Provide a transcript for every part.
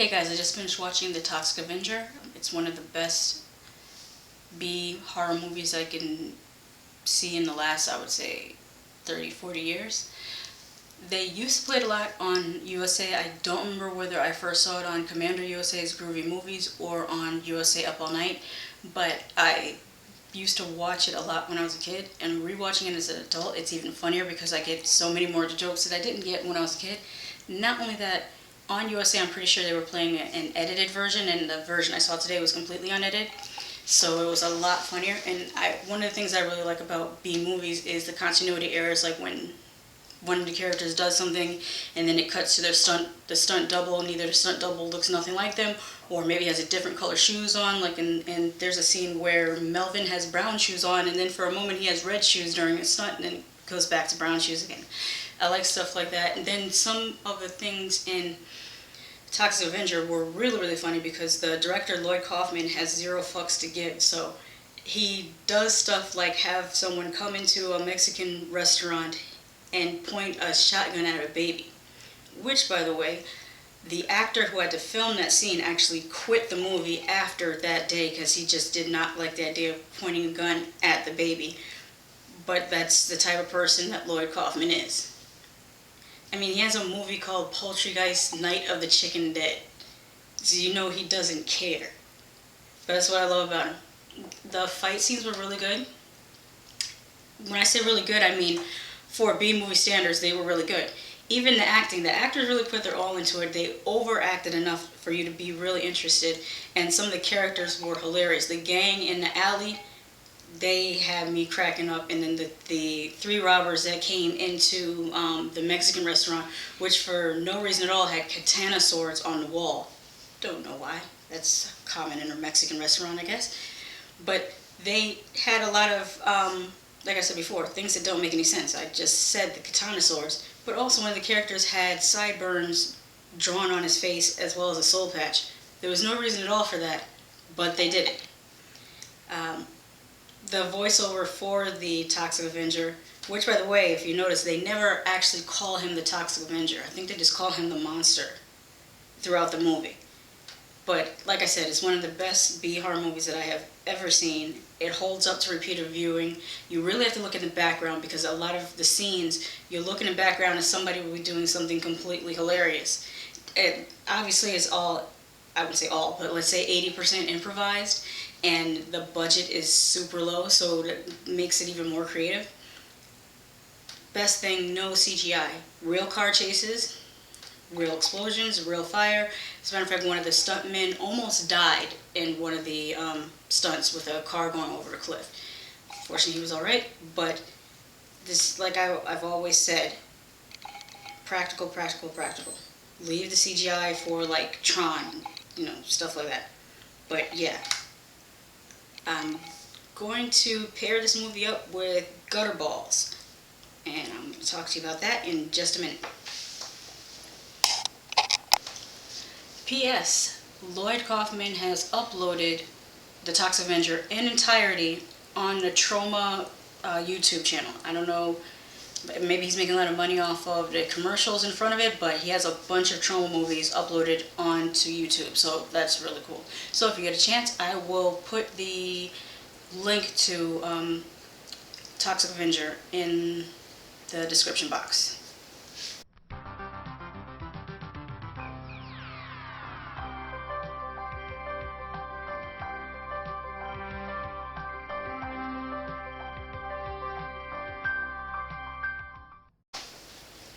Hey guys, I just finished watching The Toxic Avenger. It's one of the best B-horror movies I can see in the last, I would say, 30, 40 years. They used to play it a lot on USA. I don't remember whether I first saw it on Commander USA's Groovy Movies or on USA Up All Night, but I used to watch it a lot when I was a kid, and rewatching it as an adult, it's even funnier because I get so many more jokes that I didn't get when I was a kid. Not only that, on USA, I'm pretty sure they were playing an edited version, and the version I saw today was completely unedited. So it was a lot funnier. And one of the things I really like about B movies is the continuity errors, like when one of the characters does something and then it cuts to the stunt double, and either the stunt double looks nothing like them, or maybe has a different color shoes on. Like and there's a scene where Melvin has brown shoes on, and then for a moment he has red shoes during a stunt, and then it goes back to brown shoes again. I like stuff like that. And then some of the things in Toxic Avenger were really, really funny because the director, Lloyd Kaufman, has zero fucks to give. So he does stuff like have someone come into a Mexican restaurant and point a shotgun at a baby. Which, by the way, the actor who had to film that scene actually quit the movie after that day because he just did not like the idea of pointing a gun at the baby. But that's the type of person that Lloyd Kaufman is. I mean, he has a movie called Poultrygeist Night of the Chicken Dead. So you know he doesn't care. But that's what I love about him. The fight scenes were really good. When I say really good, I mean for B-movie standards, they were really good. Even the acting, the actors really put their all into it. They overacted enough for you to be really interested. And some of the characters were hilarious. The gang in the alley, they had me cracking up. And then the three robbers that came into the Mexican restaurant, which for no reason at all had katana swords on the wall. Don't know why. That's common in a Mexican restaurant, I guess. But they had a lot of, like I said before, things that don't make any sense. I just said the katana swords. But also one of the characters had sideburns drawn on his face as well as a soul patch. There was no reason at all for that, but they did it. The voiceover for the Toxic Avenger, which, by the way, if you notice, they never actually call him the Toxic Avenger. I think they just call him the monster throughout the movie. But like I said, it's one of the best B-horror movies that I have ever seen. It holds up to repeated viewing. You really have to look at the background because a lot of the scenes, you look in the background and somebody will be doing something completely hilarious. It obviously is all, I wouldn't say all, but let's say 80% improvised. And the budget is super low, so that makes it even more creative. Best thing, no CGI. Real car chases, real explosions, real fire. As a matter of fact, one of the stuntmen almost died in one of the stunts with a car going over a cliff. Fortunately, he was alright, but this, like I've always said, practical, practical, practical. Leave the CGI for like Tron, stuff like that. But yeah. I'm going to pair this movie up with Gutterballs, and I'm going to talk to you about that in just a minute. P.S. Lloyd Kaufman has uploaded The Toxic Avenger in entirety on the Trauma YouTube channel. I don't know, maybe he's making a lot of money off of the commercials in front of it, but he has a bunch of Trauma movies uploaded onto YouTube, so that's really cool. So if you get a chance, I will put the link to Toxic Avenger in the description box.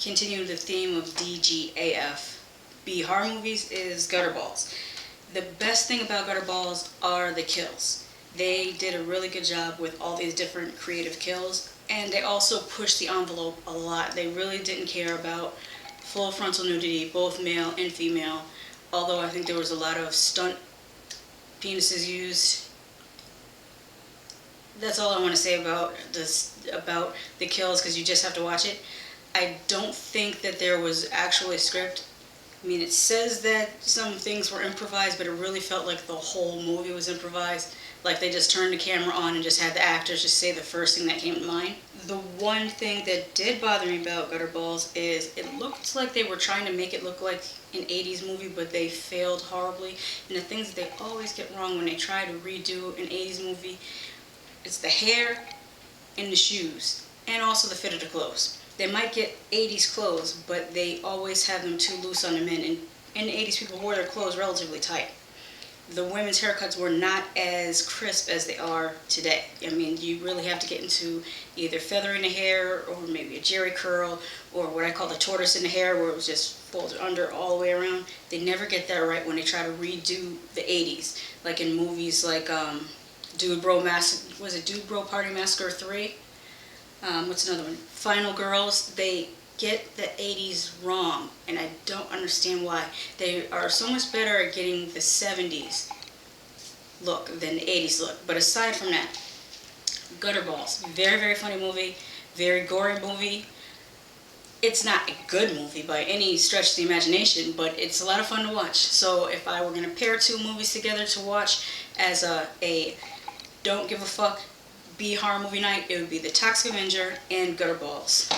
Continuing the theme of DGAF, B-horror movies, is Gutterballs. The best thing about Gutterballs are the kills. They did a really good job with all these different creative kills, and they also pushed the envelope a lot. They really didn't care about full frontal nudity, both male and female, although I think there was a lot of stunt penises used. That's all I want to say about the kills, because you just have to watch it. I don't think that there was actually a script. I mean, it says that some things were improvised, but it really felt like the whole movie was improvised. Like they just turned the camera on and just had the actors just say the first thing that came to mind. The one thing that did bother me about Gutterballs is it looked like they were trying to make it look like an 80s movie, but they failed horribly. And the things that they always get wrong when they try to redo an 80s movie, it's the hair and the shoes, and also the fit of the clothes. They might get 80s clothes, but they always have them too loose on the men. And in the 80s, people wore their clothes relatively tight. The women's haircuts were not as crisp as they are today. I mean, you really have to get into either feathering the hair or maybe a jerry curl or what I call the tortoise in the hair, where it was just folded under all the way around. They never get that right when they try to redo the 80s, like in movies like Dude Bro Party Massacre 3? What's another one? Final Girls. They get the 80s wrong, and I don't understand why. They are so much better at getting the 70s look than the 80s look. But aside from that, Gutterballs, very, very funny movie, very gory movie. It's not a good movie by any stretch of the imagination, but it's a lot of fun to watch. So if I were going to pair two movies together to watch as a don't give a fuck B-horror movie night, it would be the Toxic Avenger and Gutterballs.